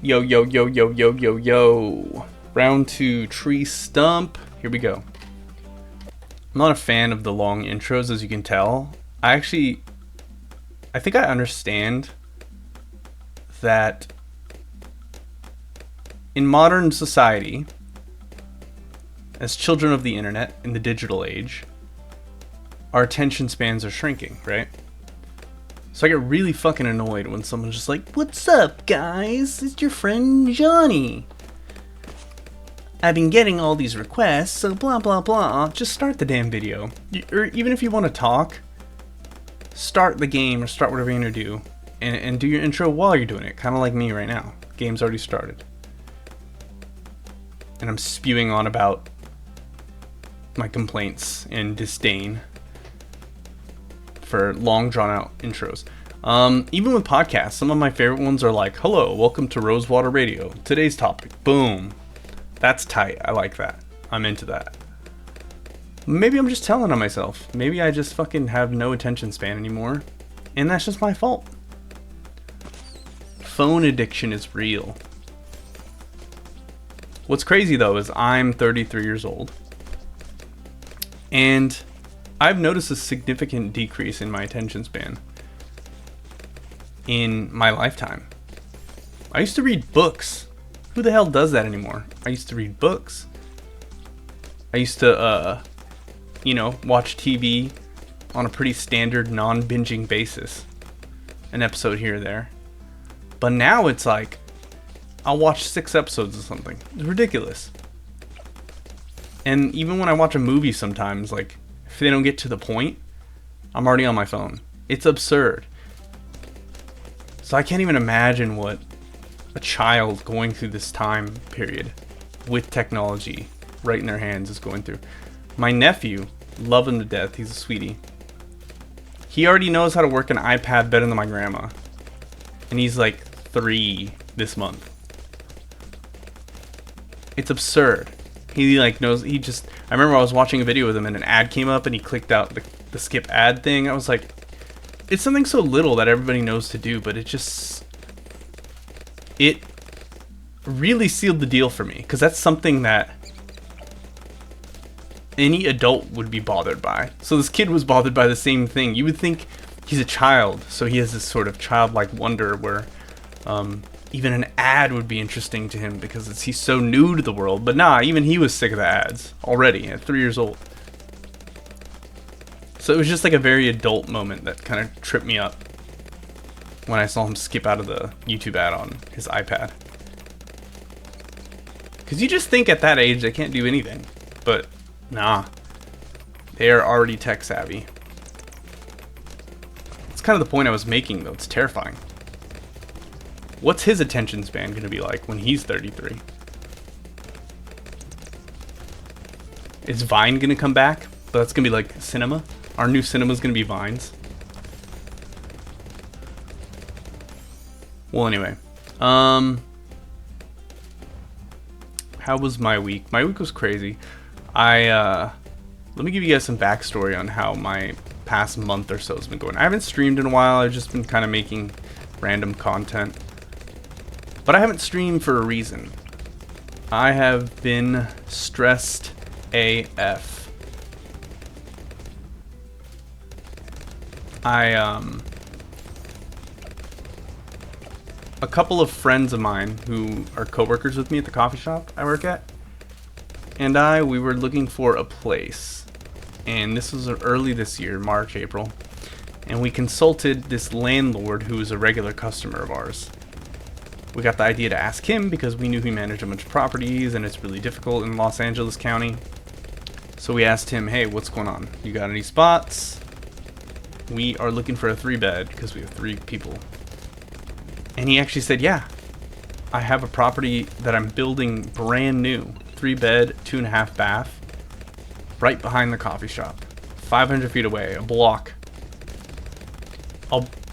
Yo, yo, yo, yo, yo, yo, yo. Round 2, tree stump. Here we go. I'm not a fan of the long intros, as you can tell. I think I understand that in modern society, as children of the internet in the digital age, our attention spans are shrinking, right? So I get really fucking annoyed when someone's just like, "What's up, guys? It's your friend Johnny. I've been getting all these requests, so blah blah blah." Just start the damn video. Or even if you want to talk, start the game or start whatever you're gonna do, and do your intro while you're doing it. Kind of like me right now. Game's already started, and I'm spewing on about my complaints and disdain for long drawn out intros. Even with podcasts, some of my favorite ones are like, "Hello, welcome to Rosewater Radio. Today's topic." Boom. That's tight. I like that. I'm into that. Maybe I'm just telling on myself. Maybe I just fucking have no attention span anymore, and that's just my fault. Phone addiction is real. What's crazy though is I'm 33 years old, and I've noticed a significant decrease in my attention span in my lifetime. I used to read books. Who the hell does that anymore? I used to read books. I used to, watch TV on a pretty standard non-binging basis. An episode here or there. But now it's like, I'll watch 6 episodes of something. It's ridiculous. And even when I watch a movie sometimes, like, if they don't get to the point, I'm already on my phone. It's absurd. So I can't even imagine what a child going through this time period with technology right in their hands is going through. My nephew, love him to death, he's a sweetie. He already knows how to work an iPad better than my grandma. And he's like 3 this month. It's absurd. He like knows, I remember I was watching a video with him and an ad came up and he clicked out the skip ad thing. I was like, it's something so little that everybody knows to do, but it really sealed the deal for me, because that's something that any adult would be bothered by. So this kid was bothered by the same thing. You would think he's a child, so he has this sort of childlike wonder where even an ad would be interesting to him because he's so new to the world. But nah, even he was sick of the ads already at 3 years old. So it was just like a very adult moment that kind of tripped me up when I saw him skip out of the YouTube ad on his iPad. Because you just think at that age they can't do anything. But nah, they are already tech savvy. It's kind of the point I was making though. It's terrifying. What's his attention span going to be like when he's 33? Is Vine going to come back? But that's going to be like cinema. Our new cinema is going to be Vines. Well, anyway. How was my week? My week was crazy. Let me give you guys some backstory on how my past month or so has been going. I haven't streamed in a while. I've just been kind of making random content. But I haven't streamed for a reason. I have been stressed AF. A couple of friends of mine who are co-workers with me at the coffee shop I work at, and we were looking for a place. And this was early this year, March, April. And we consulted this landlord who was a regular customer of ours. We got the idea to ask him because we knew he managed a bunch of properties and it's really difficult in Los Angeles County. So we asked him, "Hey, what's going on? You got any spots? We are looking for a 3-bed because we have 3 people." And he actually said, "Yeah, I have a property that I'm building brand new. 3-bed, 2.5 bath, right behind the coffee shop. 500 feet away, a block.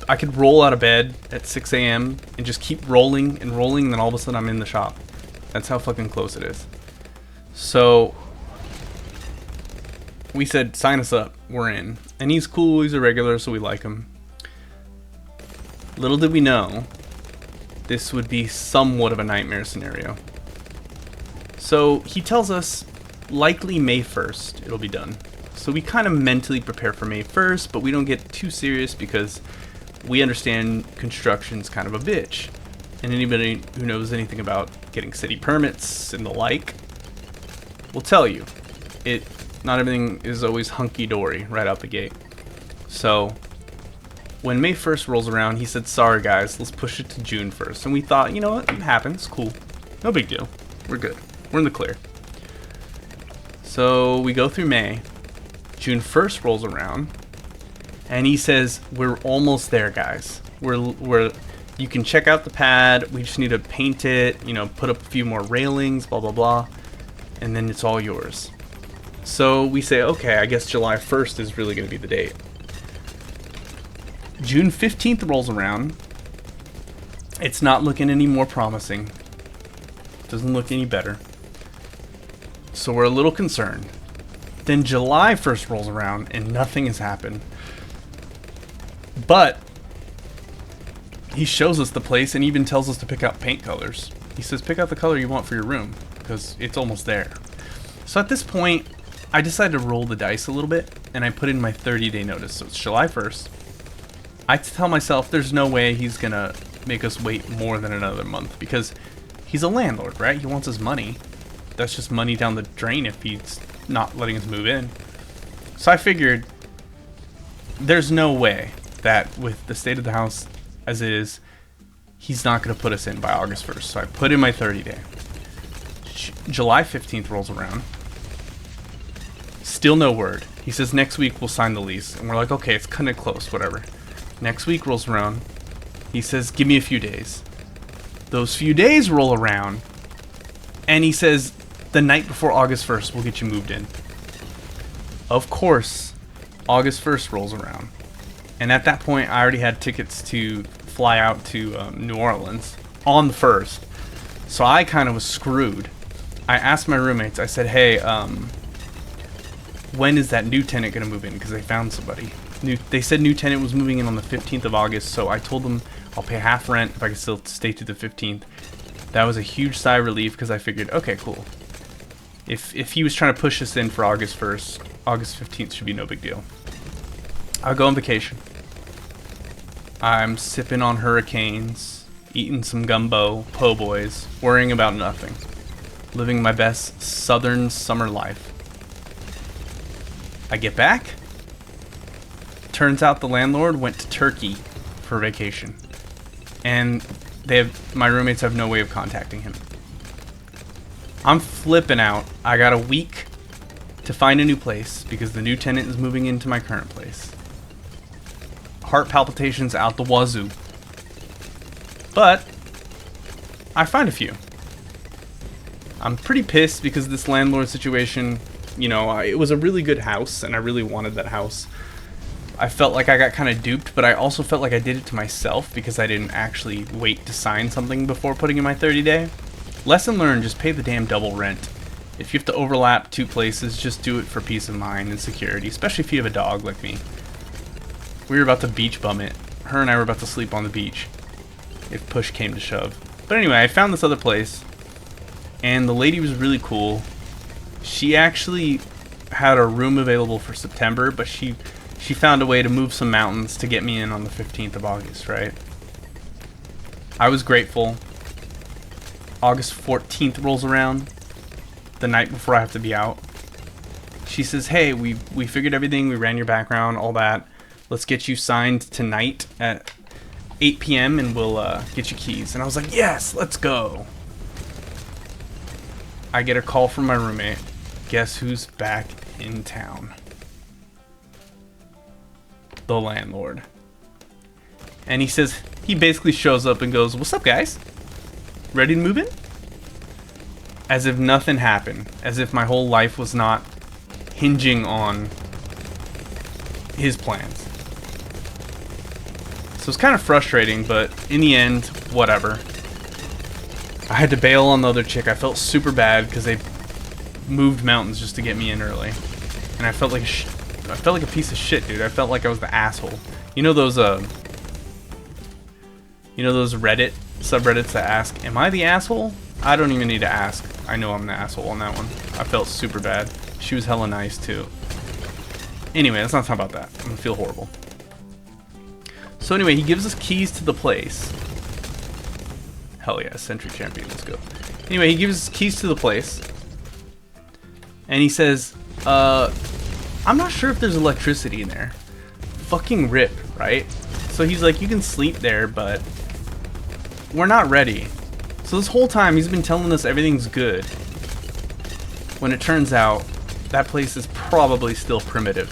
I could roll out of bed at 6 a.m. and just keep rolling and rolling, and then all of a sudden I'm in the shop. That's how fucking close it is." So we said, "Sign us up, we're in." And he's cool, he's a regular, so we like him. Little did we know, this would be somewhat of a nightmare scenario. So he tells us likely May 1st it'll be done. So we kind of mentally prepare for May 1st, but we don't get too serious because we understand construction's kind of a bitch. And anybody who knows anything about getting city permits and the like will tell you not everything is always hunky-dory right out the gate. So when May 1st rolls around, he said, sorry guys, let's push it to June 1st. And we thought, you know what, it happens, cool. No big deal. We're good. We're in the clear. So we go through May. June 1st rolls around. And he says, we're almost there, guys. You can check out the pad. We just need to paint it, you know, put up a few more railings, blah, blah, blah. And then it's all yours. So we say, okay, I guess July 1st is really going to be the date. June 15th rolls around. It's not looking any more promising. Doesn't look any better. So we're a little concerned. Then July 1st rolls around and nothing has happened. But he shows us the place and even tells us to pick out paint colors. He says, pick out the color you want for your room because it's almost there. So at this point, I decided to roll the dice a little bit and I put in my 30-day notice. So it's July 1st. I tell myself there's no way he's going to make us wait more than another month because he's a landlord, right? He wants his money. That's just money down the drain if he's not letting us move in. So I figured there's no way that with the state of the house as it is, he's not going to put us in by August 1st. So I put in my 30-day. July 15th rolls around. Still no word. He says next week we'll sign the lease. And we're like, okay, it's kind of close, whatever. Next week rolls around. He says, give me a few days. Those few days roll around. And he says, the night before August 1st, we'll get you moved in. Of course, August 1st rolls around. And at that point, I already had tickets to fly out to New Orleans on the 1st. So I kind of was screwed. I asked my roommates, I said, hey, when is that new tenant going to move in? Because they found somebody. They said new tenant was moving in on the 15th of August, so I told them I'll pay half rent if I can still stay to the 15th. That was a huge sigh of relief because I figured, okay, cool. If he was trying to push us in for August 1st, August 15th should be no big deal. I'll go on vacation. I'm sipping on hurricanes, eating some gumbo, po' boys, worrying about nothing. Living my best southern summer life. I get back. Turns out the landlord went to Turkey for vacation. And my roommates have no way of contacting him. I'm flipping out. I got a week to find a new place because the new tenant is moving into my current place. Heart palpitations out the wazoo. But I find a few. I'm pretty pissed because this landlord situation, you know, it was a really good house and I really wanted that house. I felt like I got kind of duped, but I also felt like I did it to myself because I didn't actually wait to sign something before putting in my 30-day. Lesson learned, just pay the damn double rent. If you have to overlap two places, just do it for peace of mind and security, especially if you have a dog like me. We were about to beach bum it. Her and I were about to sleep on the beach if push came to shove. But anyway, I found this other place and the lady was really cool. She actually had a room available for September, but she found a way to move some mountains to get me in on the 15th of August, right? I was grateful. August 14th rolls around, the night before I have to be out. She says, hey, we figured everything, we ran your background, all that. Let's get you signed tonight at 8 p.m. and we'll get you keys. And I was like, yes, let's go. I get a call from my roommate. Guess who's back in town? The landlord. And he says, he basically shows up and goes, what's up guys? Ready to move in? As if nothing happened. As if my whole life was not hinging on his plans. So it's kind of frustrating, but in the end, whatever. I had to bail on the other chick. I felt super bad because they moved mountains just to get me in early. And I felt like a piece of shit, dude. I felt like I was the asshole. You know those Reddit subreddits that ask, am I the asshole? I don't even need to ask. I know I'm the asshole on that one. I felt super bad. She was hella nice too. Anyway, let's not talk about that. I'm gonna feel horrible. So anyway, he gives us keys to the place. Hell yeah, Sentry Champion, let's go. Anyway, he gives us keys to the place. And he says, I'm not sure if there's electricity in there. Fucking rip, right? So he's like, you can sleep there, but we're not ready. So this whole time he's been telling us everything's good, when it turns out that place is probably still primitive.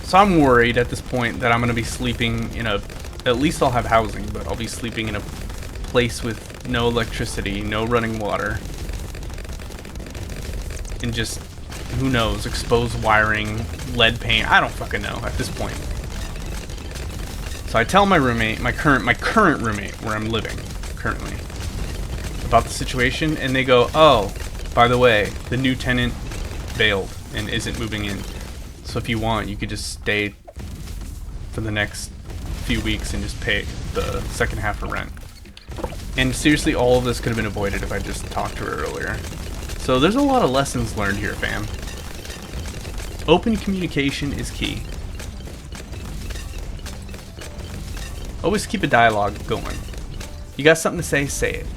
So I'm worried at this point that I'm gonna be sleeping in a, at least I'll have housing, but I'll be sleeping in a place with no electricity, no running water, and just, who knows, exposed wiring, lead paint, I don't fucking know at this point. So I tell my roommate, my current roommate, where I'm living currently, about the situation, and they go, oh, by the way, the new tenant bailed and isn't moving in. So if you want, you could just stay for the next few weeks and just pay the second half of rent. And seriously, all of this could have been avoided if I just talked to her earlier. So there's a lot of lessons learned here, fam. Open communication is key. Always keep a dialogue going. You got something to say, say it.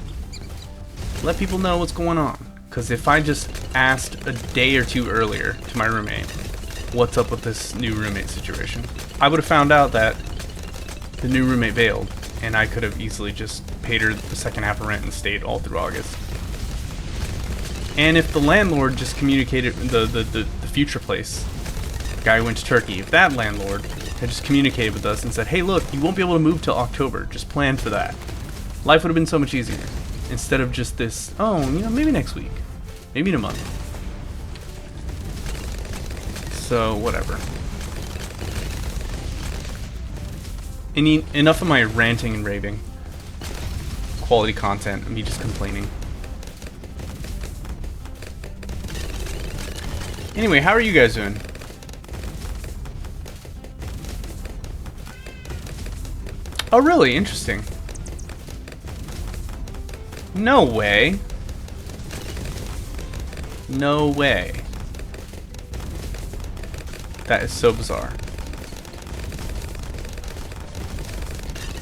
Let people know what's going on. Because if I just asked a day or two earlier to my roommate, what's up with this new roommate situation, I would have found out that the new roommate bailed, and I could have easily just paid her the second half of rent and stayed all through August. And if the landlord just communicated, the future place, the guy who went to Turkey, if that landlord had just communicated with us and said, hey look, you won't be able to move till October, just plan for that, life would have been so much easier. Instead of just this, oh, you know, maybe next week, maybe in a month. So, whatever. Enough of my ranting and raving. Quality content, me just complaining. Anyway, how are you guys doing? Oh, really? Interesting. No way. No way. That is so bizarre.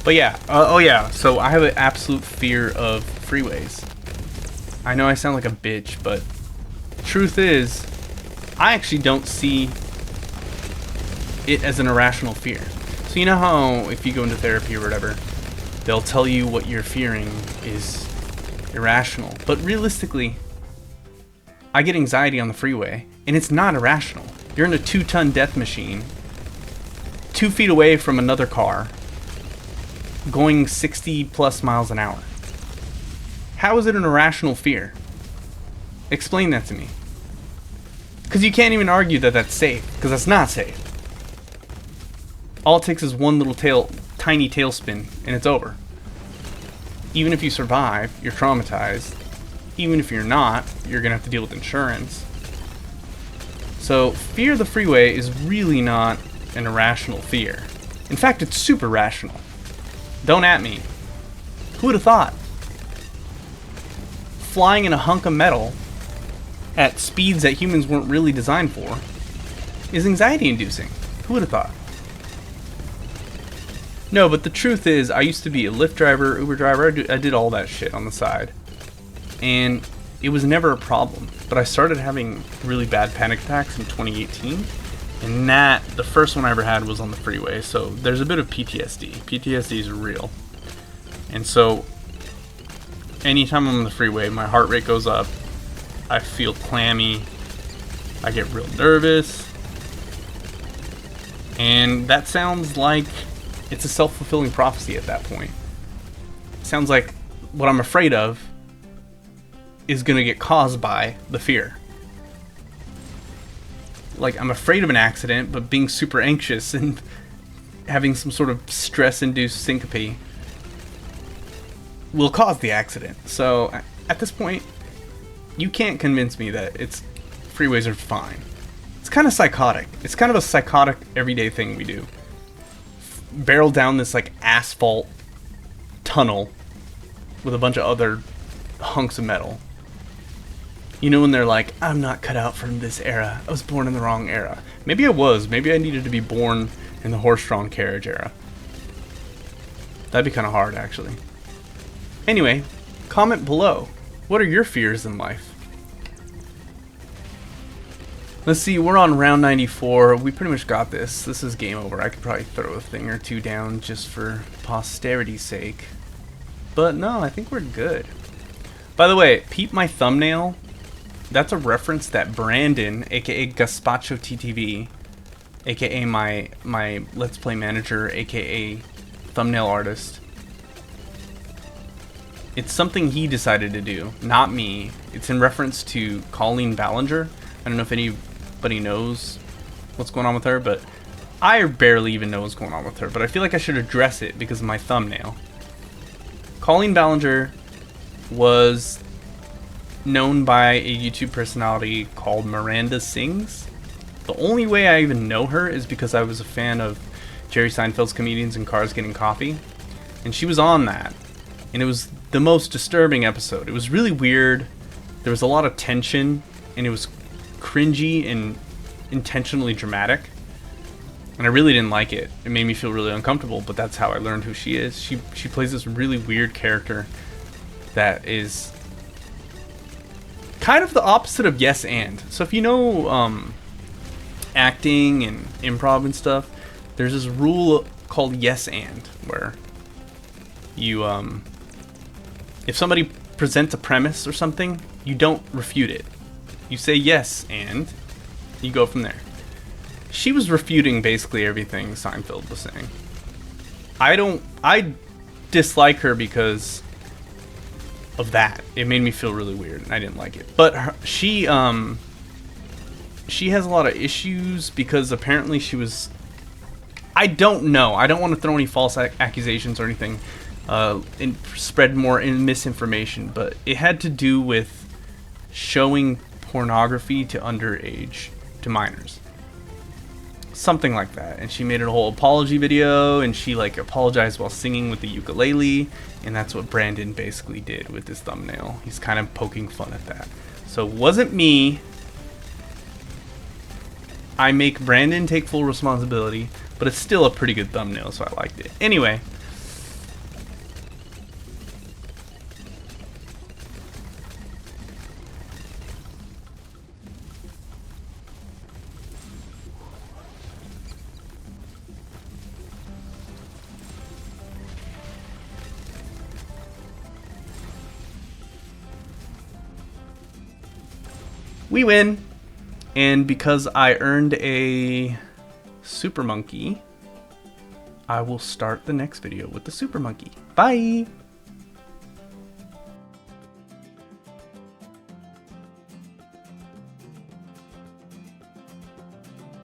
But yeah, oh yeah, so I have an absolute fear of freeways. I know I sound like a bitch, but truth is, I actually don't see it as an irrational fear. So you know how if you go into therapy or whatever, they'll tell you what you're fearing is irrational. But realistically, I get anxiety on the freeway, and it's not irrational. You're in a 2-ton death machine, 2 feet away from another car, going 60 plus miles an hour. How is it an irrational fear? Explain that to me. Because you can't even argue that that's safe, because that's not safe. All it takes is one little tiny tailspin, and it's over. Even if you survive, you're traumatized. Even if you're not, you're going to have to deal with insurance. So, fear of the freeway is really not an irrational fear. In fact, it's super rational. Don't at me. Who would have thought? Flying in a hunk of metal at speeds that humans weren't really designed for is anxiety-inducing. Who would have thought? No, but the truth is, I used to be a Lyft driver, Uber driver. I did all that shit on the side. And it was never a problem. But I started having really bad panic attacks in 2018. And the first one I ever had was on the freeway. So there's a bit of PTSD. PTSD is real. And so anytime I'm on the freeway, my heart rate goes up. I feel clammy. I get real nervous. And that sounds like it's a self-fulfilling prophecy at that point. It sounds like what I'm afraid of is going to get caused by the fear. Like, I'm afraid of an accident, but being super anxious and having some sort of stress-induced syncope will cause the accident. So, at this point, you can't convince me that freeways are fine. It's kind of psychotic. It's kind of a psychotic everyday thing we do. barrel down this like asphalt tunnel with a bunch of other hunks of metal. You know when they're like, I'm not cut out from this era. I was born in the wrong era. Maybe I was. Maybe I needed to be born in the horse-drawn carriage era. That'd be kind of hard, actually. Anyway, comment below. What are your fears in life? Let's see, we're on round 94. We pretty much got this. This is game over. I could probably throw a thing or two down just for posterity's sake. But no, I think we're good. By the way, peep my thumbnail. That's a reference that Brandon, aka GAZPACHO TTV, aka my Let's Play manager, aka thumbnail artist. It's something he decided to do, not me. It's in reference to Colleen Ballinger. I don't know if anybody knows what's going on with her, but I barely even know what's going on with her. But I feel like I should address it because of my thumbnail. Colleen Ballinger was known by a YouTube personality called Miranda Sings. The only way I even know her is because I was a fan of Jerry Seinfeld's Comedians in Cars Getting Coffee, and she was on that, and it was the most disturbing episode. It was really weird. There was a lot of tension, and it was cringy and intentionally dramatic, and I really didn't like it. It made me feel really uncomfortable, but that's how I learned who she is. She plays this really weird character that is kind of the opposite of yes and. So if you know acting and improv and stuff, there's this rule called yes and, where you if somebody presents a premise or something, you don't refute it. You say yes and you go from there. She was refuting basically everything Seinfeld was saying. I dislike her because of that. It made me feel really weird and I didn't like it. But she has a lot of issues because apparently she was, I don't know. I don't want to throw any false accusations or anything and spread more misinformation, but it had to do with showing pornography to underage, to minors. Something like that. And she made a whole apology video, and she like apologized while singing with the ukulele, and that's what Brandon basically did with his thumbnail. He's kind of poking fun at that. So it wasn't me. I make Brandon take full responsibility, but it's still a pretty good thumbnail, so I liked it. Anyway. We win, and because I earned a super monkey, I will start the next video with the super monkey. Bye!